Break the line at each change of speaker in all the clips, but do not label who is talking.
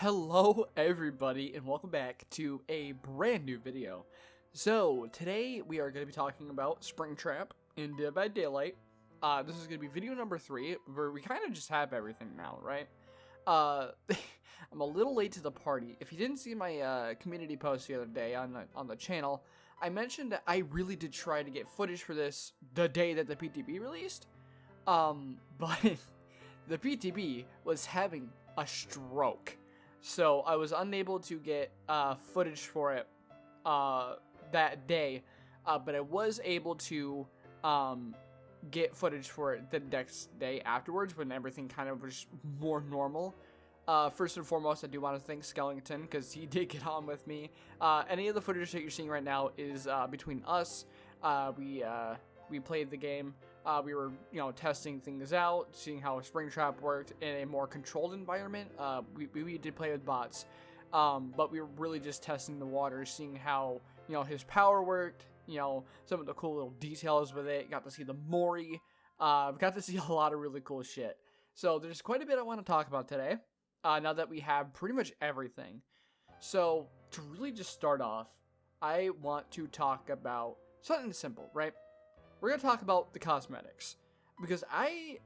Hello everybody and welcome back to a brand new video. So today we are going to be talking about Springtrap in Dead by Daylight. This is going to be video number 3 where we kind of just have everything now, right? I'm a little late to the party. If you didn't see my community post the other day on the channel, I mentioned that I really did try to get footage for this the day that the PTB released. But the PTB was having a stroke. So I was unable to get footage for it that day, but I was able to get footage for it the next day afterwards when everything kind of was more normal. First and foremost, I do want to thank Skellington because he did get on with me. Any of the footage that you're seeing right now is between us. We played the game. We were, testing things out, seeing how Springtrap worked in a more controlled environment. We did play with bots, but we were really just testing the waters, seeing how, his power worked, some of the cool little details with it. Got to see the Mori. Got to see a lot of really cool shit. So there's quite a bit I want to talk about today, now that we have pretty much everything. So to really just start off, I want to talk about something simple, right? We're going to talk about the cosmetics, because I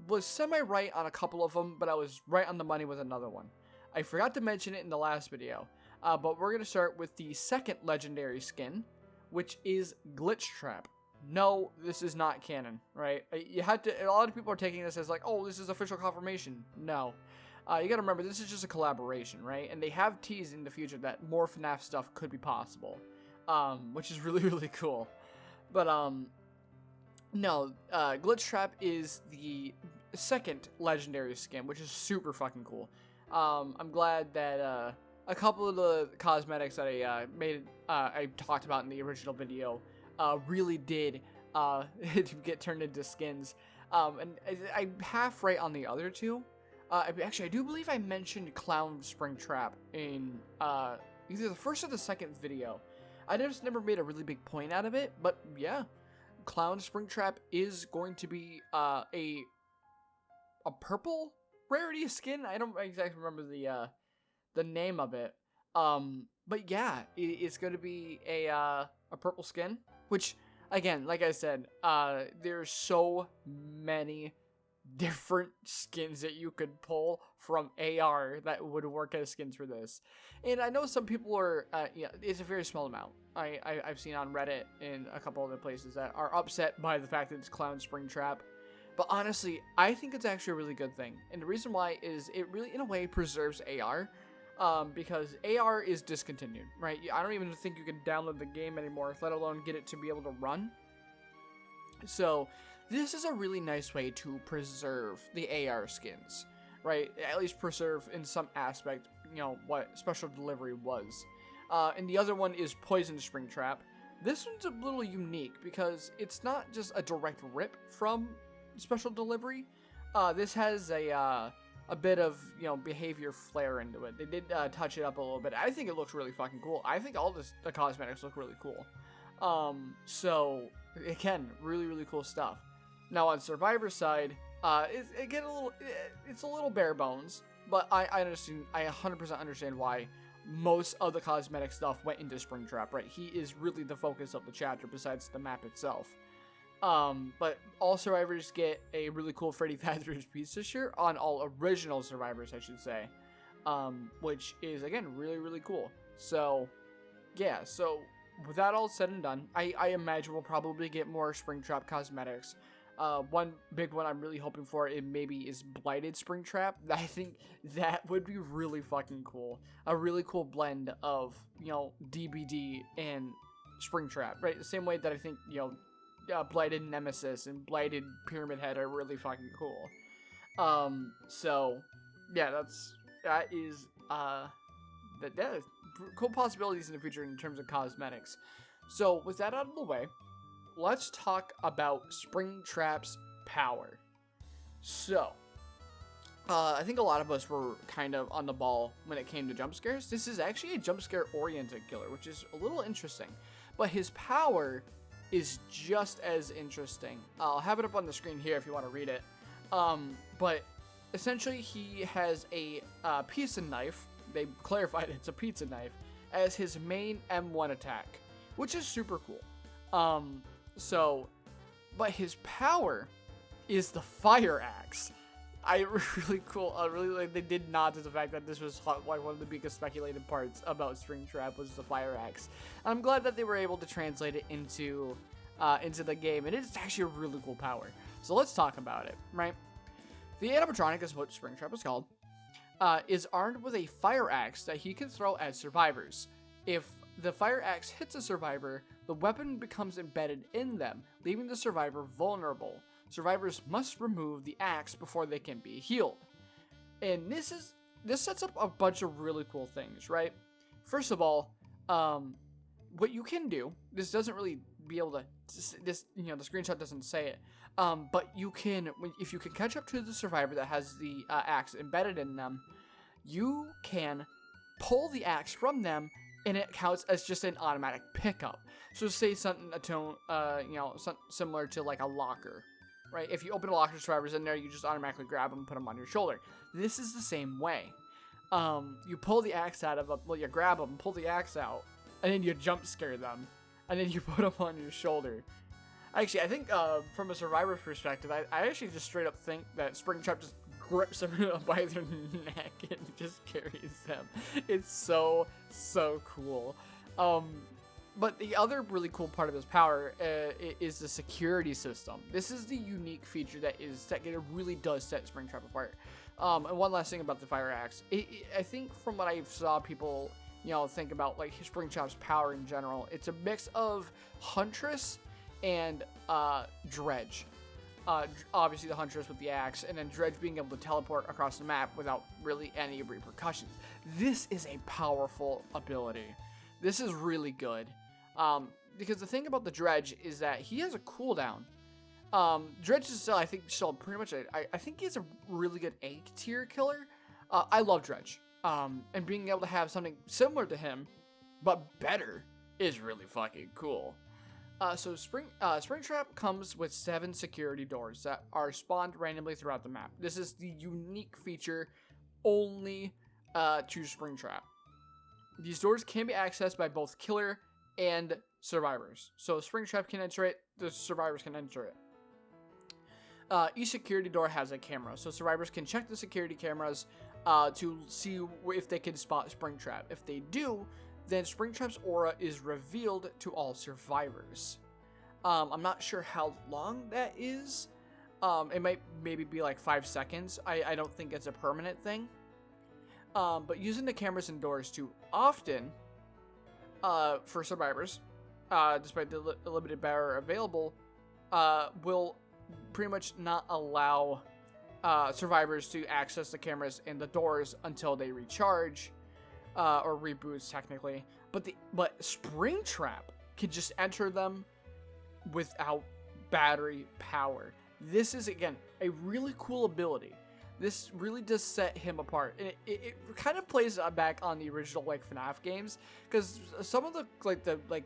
was semi-right on a couple of them, but I was right on the money with another one. I forgot to mention it in the last video, but we're going to start with the second legendary skin, which is Glitchtrap. No, this is not canon, right? A lot of people are taking this as like, oh, this is official confirmation. No. You got to remember, this is just a collaboration, right? And they have teased in the future that more FNaF stuff could be possible, which is really, really cool. But, no, Glitchtrap is the second legendary skin, which is super fucking cool. I'm glad that a couple of the cosmetics that I talked about in the original video really did get turned into skins. And I'm half right on the other two. Actually, I do believe I mentioned Clown Springtrap in either the first or the second video. I just never made a really big point out of it, but yeah. Clown Springtrap is going to be a purple rarity skin. I don't exactly remember the name of it. But yeah, it's going to be a purple skin, which again, like I said, there's so many different skins that you could pull from AR that would work as skins for this. And I know some people are, it's a very small amount. I've seen on Reddit and a couple other places that are upset by the fact that it's Clown Springtrap. But honestly, I think it's actually a really good thing. And the reason why is it really, in a way, preserves AR. Because AR is discontinued, right? I don't even think you can download the game anymore, let alone get it to be able to run. So this is a really nice way to preserve the AR skins, right? At least preserve in some aspect, what Special Delivery was. And the other one is Poison Springtrap. This one's a little unique because it's not just a direct rip from Special Delivery. This has a bit of, behavior flair into it. They did touch it up a little bit. I think it looks really fucking cool. I think all the cosmetics look really cool. So again, really, really cool stuff. Now on Survivor's side, it's a little bare bones, but I understand. I 100% understand why most of the cosmetic stuff went into Springtrap, right? He is really the focus of the chapter besides the map itself. But all survivors get a really cool Freddy Fazbear's Pizza shirt on all original survivors, I should say, which is again really, really cool. So yeah, so with that all said and done, I imagine we'll probably get more Springtrap cosmetics. One big one I'm really hoping for is Blighted Springtrap. I think that would be really fucking cool. A really cool blend of, DBD and Springtrap, right? The same way that I think, Blighted Nemesis and Blighted Pyramid Head are really fucking cool. So yeah, that is cool possibilities in the future in terms of cosmetics. So with that out of the way, let's talk about Springtrap's power. So, I think a lot of us were kind of on the ball when it came to jump scares. This is actually a jump scare oriented killer, which is a little interesting. But his power is just as interesting. I'll have it up on the screen here if you want to read it. But essentially he has a piece of knife they clarified it's a pizza knife, as his main M1 attack, which is super cool. But his power is the fire axe. Really cool. Really, like, they did nod to the fact that this was like one of the biggest speculated parts about Springtrap was the fire axe. I'm glad that they were able to translate it into the game, and it's actually a really cool power. So let's talk about it, right? The animatronic is what Springtrap is called. Is armed with a fire axe that he can throw at survivors. If the fire axe hits a survivor, the weapon becomes embedded in them, leaving the survivor vulnerable. Survivors must remove the axe before they can be healed. And this sets up a bunch of really cool things, right? First of all, what you can do, this doesn't really be able to, the screenshot doesn't say it, but you can, if you can catch up to the survivor that has the axe embedded in them, you can pull the axe from them, and it counts as just an automatic pickup. So say something similar to like a locker, right? If you open a locker, survivors in there, you just automatically grab them and put them on your shoulder. This is the same way. You pull the axe out of them, well, you grab them, pull the axe out, and then you jump scare them, and then you put them on your shoulder. Actually, I think from a survivor's perspective, I actually just straight up think that Springtrap just grips them by their neck and just carries them. It's so cool. But the other really cool part of this power is the security system. This is the unique feature that it really does set Springtrap apart. And one last thing about the fire axe, I think from what I saw people think about like Springtrap's power in general, it's a mix of Huntress and Dredge. Obviously the Huntress with the axe, and then Dredge being able to teleport across the map without really any repercussions. This is a powerful ability. This is really good. Because the thing about the Dredge is that he has a cooldown. Dredge is still, I think, pretty much I think he's a really good A tier killer. I love Dredge. And being able to have something similar to him, but better, is really fucking cool. So Springtrap comes with 7 security doors that are spawned randomly throughout the map. This is the unique feature only to Springtrap. These doors can be accessed by both killer and survivors. So Springtrap can enter it, the survivors can enter it. Each security door has a camera, so survivors can check the security cameras to see if they can spot Springtrap. If they do, then Springtrap's aura is revealed to all survivors. I'm not sure how long that is. It might maybe be like 5 seconds. I don't think it's a permanent thing. But using the cameras and doors too often for survivors, despite the limited power available, will pretty much not allow survivors to access the cameras and the doors until they recharge or reboots technically. But Springtrap can just enter them without battery power. This is again a really cool ability. This really does set him apart, and it kind of plays back on the original like FNaF games, because some of the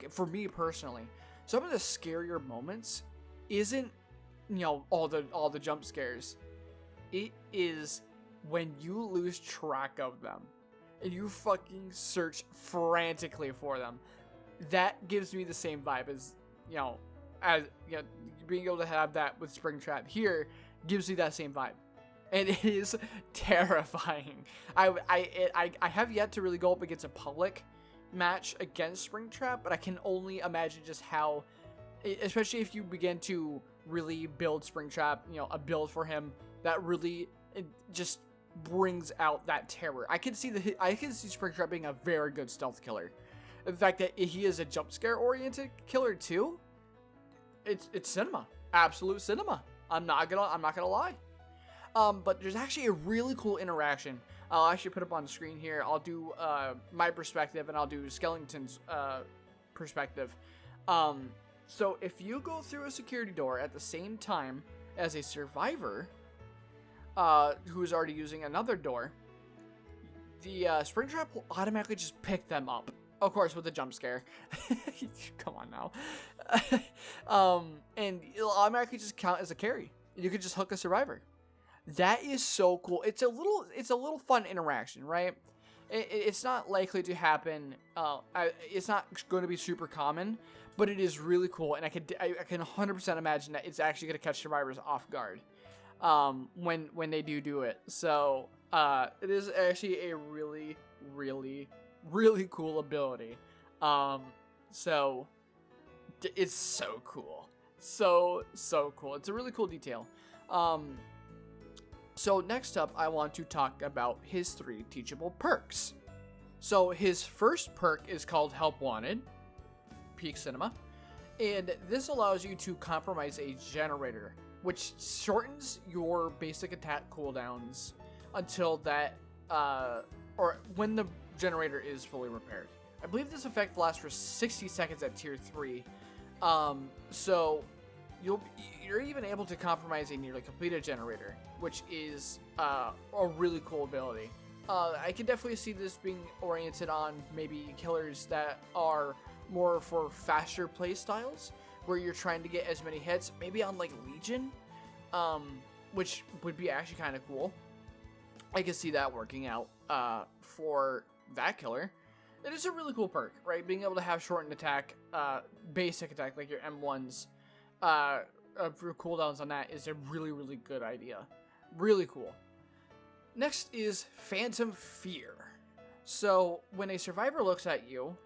for me personally, some of the scarier moments isn't all the jump scares. It is when you lose track of them and you fucking search frantically for them. That gives me the same vibe as being able to have that with Springtrap here gives me that same vibe. And it is terrifying. I have yet to really go up against a public match against Springtrap, but I can only imagine just how, especially if you begin to really build Springtrap, a build for him that really just brings out that terror. I can see Springtrap being a very good stealth killer. The fact that he is a jump scare oriented killer too, it's cinema, absolute cinema. I'm not gonna lie. But there's actually a really cool interaction. I'll actually put up on the screen here. I'll do my perspective, and I'll do Skellington's perspective. So if you go through a security door at the same time as a survivor who's already using another door, the Springtrap will automatically just pick them up. Of course, with a jump scare. Come on now. And it'll automatically just count as a carry. You could just hook a survivor. That is so cool. It's a little fun interaction, right? It's not likely to happen. It's not going to be super common, but it is really cool, and I can 100% imagine that it's actually going to catch survivors off guard when they do it. So it is actually a really, really, really cool ability. So it's so cool. So cool. It's a really cool detail. So next up, I want to talk about his 3 teachable perks. So his first perk is called Help Wanted, Peak Cinema, and this allows you to compromise a generator, which shortens your basic attack cooldowns until that, or when the generator is fully repaired. I believe this effect lasts for 60 seconds at tier 3, so you're even able to compromise a nearly completed generator, which is a really cool ability. I can definitely see this being oriented on maybe killers that are more for faster play styles, where you're trying to get as many hits, maybe on like Legion, which would be actually kind of cool. I can see that working out for that killer. It is a really cool perk, right? Being able to have shortened attack, basic attack, like your M1s, for cooldowns on that is a really, really good idea. Really cool. Next is Phantom Fear. So when a survivor looks at you,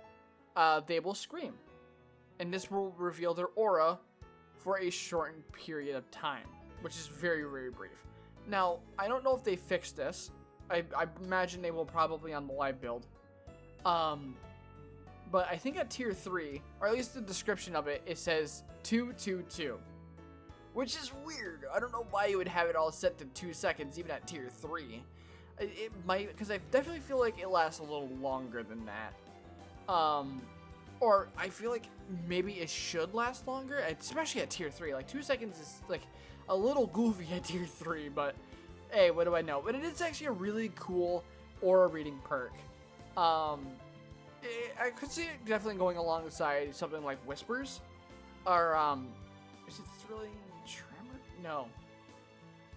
they will scream, and this will reveal their aura for a shortened period of time, which is very, very brief. Now, I don't know if they fixed this. I imagine they will probably on the live build. But I think at tier 3, or at least the description of it, it says 222, which is weird. I don't know why you would have it all set to 2 seconds, even at tier 3. It might, because I definitely feel like it lasts a little longer than that. Or I feel like maybe it should last longer, especially at tier 3. Like 2 seconds is like a little goofy at tier 3, but hey, what do I know? But it is actually a really cool aura reading perk. I could see it definitely going alongside something like Whispers, or is it Thrilling Tremor? No,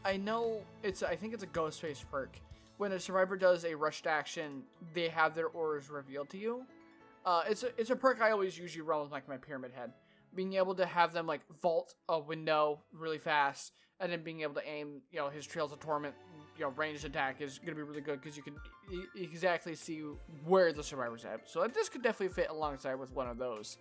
I know I think it's a Ghostface perk. When a survivor does a rushed action, they have their auras revealed to you. It's a perk I always usually run with like my Pyramid Head, being able to have them like vault a window really fast, and then being able to aim, his Trails of Torment, ranged attack is going to be really good because you can exactly see where the survivor's at. So this could definitely fit alongside with one of those.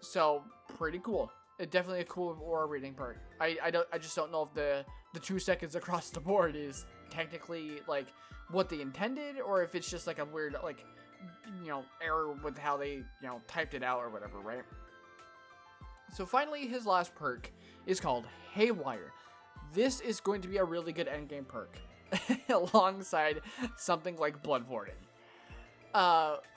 So pretty cool. It's definitely a cool aura reading perk. I just don't know if the 2 seconds across the board is technically like what they intended, or if it's just like a weird like error with how they typed it out or whatever, right? So finally, his last perk is called Haywire. This is going to be a really good endgame perk alongside something like Blood Warden.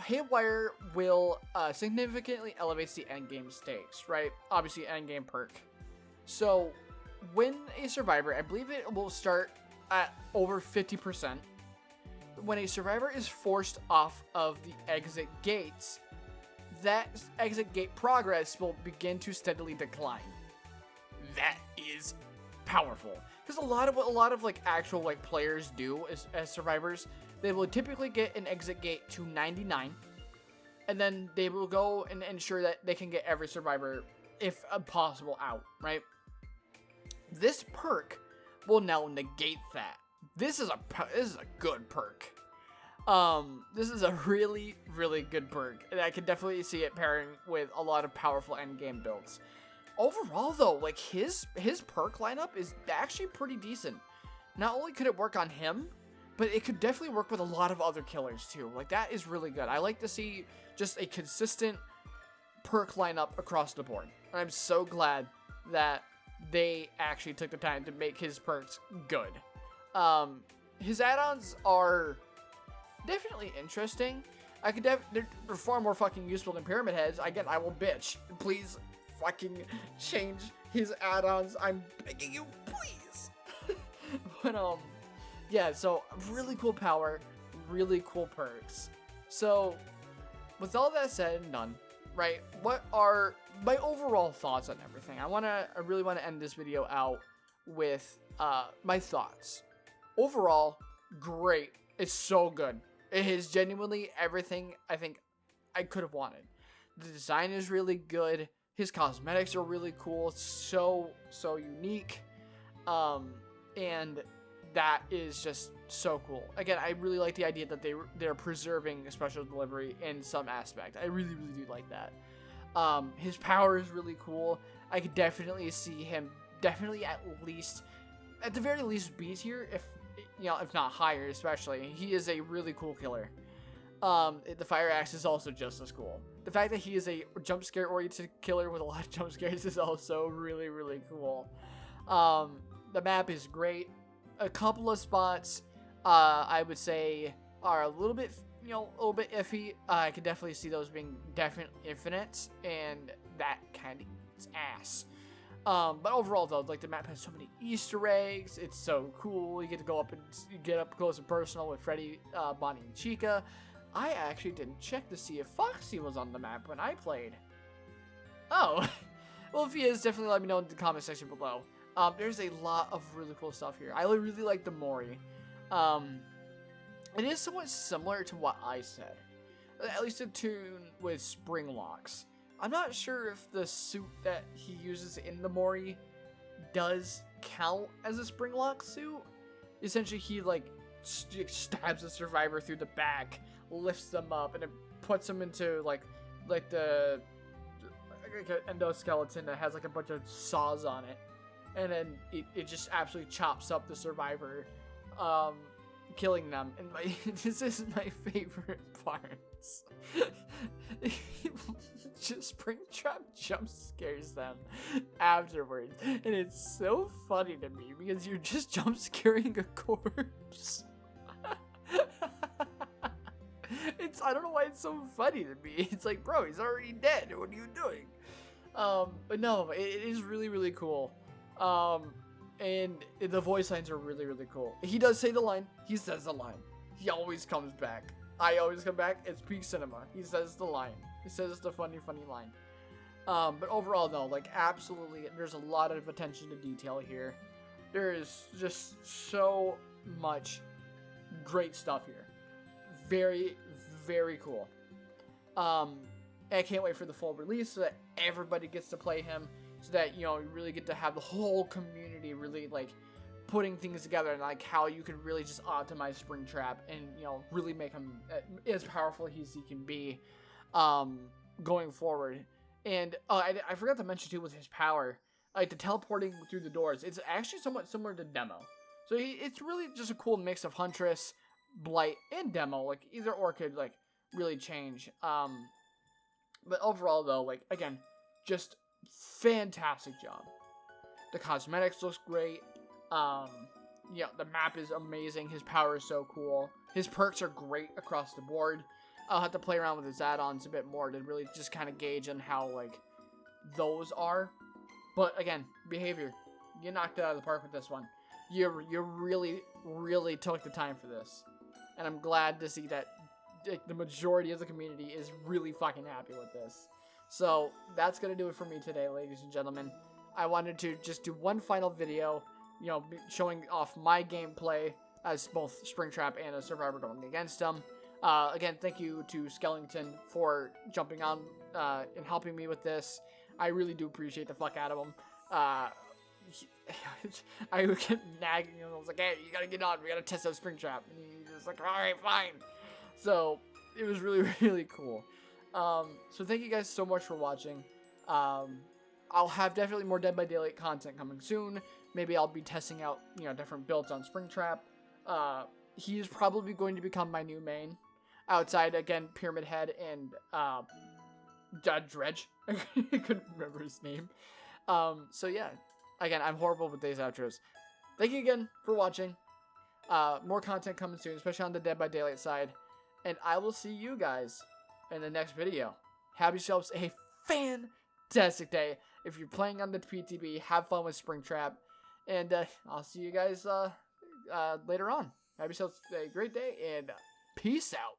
Haywire will significantly elevate the endgame stakes, right? Obviously, endgame perk. So when a survivor, I believe it will start at over 50%. When a survivor is forced off of the exit gates, that exit gate progress will begin to steadily decline. That is powerful, because a lot of like actual like players do as survivors, they will typically get an exit gate to 99, and then they will go and ensure that they can get every survivor, if possible, out, right? This perk will now negate that. This is a good perk. This is a really, really good perk, and I can definitely see it pairing with a lot of powerful endgame builds. Overall, though, like his perk lineup is actually pretty decent. Not only could it work on him, but it could definitely work with a lot of other killers too. Like, that is really good. I like to see just a consistent perk lineup across the board. And I'm so glad that they actually took the time to make his perks good. His add-ons are definitely interesting. They're far more fucking useful than Pyramid Heads. Again, I will bitch. Please fucking change his add-ons. I'm begging you, please. But yeah, so really cool power, really cool perks. So with all that said and done, right, what are my overall thoughts on everything? I really want to end this video out with my thoughts. Overall, great. It's so good. It is genuinely everything I think I could have wanted. The design is really good. His cosmetics are really cool. It's so unique. And that is just so cool. Again, I really like the idea that they're preserving a special delivery in some aspect. I really do like that. His power is really cool. I could definitely see him at the very least B tier, if not higher, especially. He is a really cool killer. The fire axe is also just as cool. The fact that he is a jump scare oriented killer with a lot of jump scares is also really cool. The map is great. A couple of spots, I would say, are a little bit iffy. I could definitely see those being definitely infinite, and that kind of eats ass. But overall, though, like, the map has so many Easter eggs. It's so cool. You get to go up and get up close and personal with Freddy, Bonnie, and Chica. I actually didn't check to see if Foxy was on the map when I played. Oh, well, if he is, definitely let me know in the comment section below. There's a lot of really cool stuff here. I really like the Mori. It is somewhat similar to what I said, at least in tune with spring locks. I'm not sure if the suit that he uses in the Mori does count as a spring lock suit. Essentially, he like stabs a survivor through the back, lifts them up, and it puts them into like an endoskeleton that has like a bunch of saws on it, and then it just absolutely chops up the survivor, killing them. And this is my favorite parts. Just Springtrap jump scares them afterwards, and it's so funny to me because you're just jump scaring a corpse. I don't know why it's so funny to me. It's like, bro, he's already dead. What are you doing? But no, it is really cool. And the voice lines are really cool. He does say the line. He says the line. He always comes back. I always come back. It's peak cinema. He says the line. He says the funny line. But overall, though, like, absolutely, there's a lot of attention to detail here. There is just so much great stuff here. Very cool. I can't wait for the full release so that everybody gets to play him, so that, you know, you really get to have the whole community really, like, putting things together, and like how you can really just optimize Springtrap and, you know, really make him as powerful as he can be going forward. And I forgot to mention too with his power, like the teleporting through the doors, it's actually somewhat similar to Demo. So it's really just a cool mix of Huntress, Blight, and Demo. Like, either or could like really change. But overall, though, like, again, just fantastic job. The cosmetics looks great. Yeah, the map is amazing. His power is so cool. His perks are great across the board. I'll have to play around with his add-ons a bit more to really just kind of gauge on how, like, those are. But again, behavior. You knocked it out of the park with this one. You really took the time for this. And I'm glad to see that the majority of the community is really fucking happy with this. So that's going to do it for me today, ladies and gentlemen. I wanted to just do one final video, you know, showing off my gameplay as both Springtrap and a survivor going against him. Again, thank you to Skellington for jumping on and helping me with this. I really do appreciate the fuck out of him. I would get nagging him. I was like, hey, you gotta get on. We gotta test out Springtrap. And he was like, alright, fine. So it was really cool. So thank you guys so much for watching. I'll have definitely more Dead by Daylight content coming soon. Maybe I'll be testing out, you know, different builds on Springtrap. He is probably going to become my new main. Outside, again, Pyramid Head and Dredge. I couldn't remember his name. So yeah, again, I'm horrible with these outros. Thank you again for watching. More content coming soon, especially on the Dead by Daylight side. And I will see you guys in the next video. Have yourselves a fantastic day. If you're playing on the PTB, have fun with Springtrap. And I'll see you guys later on. Have yourselves a great day, and peace out.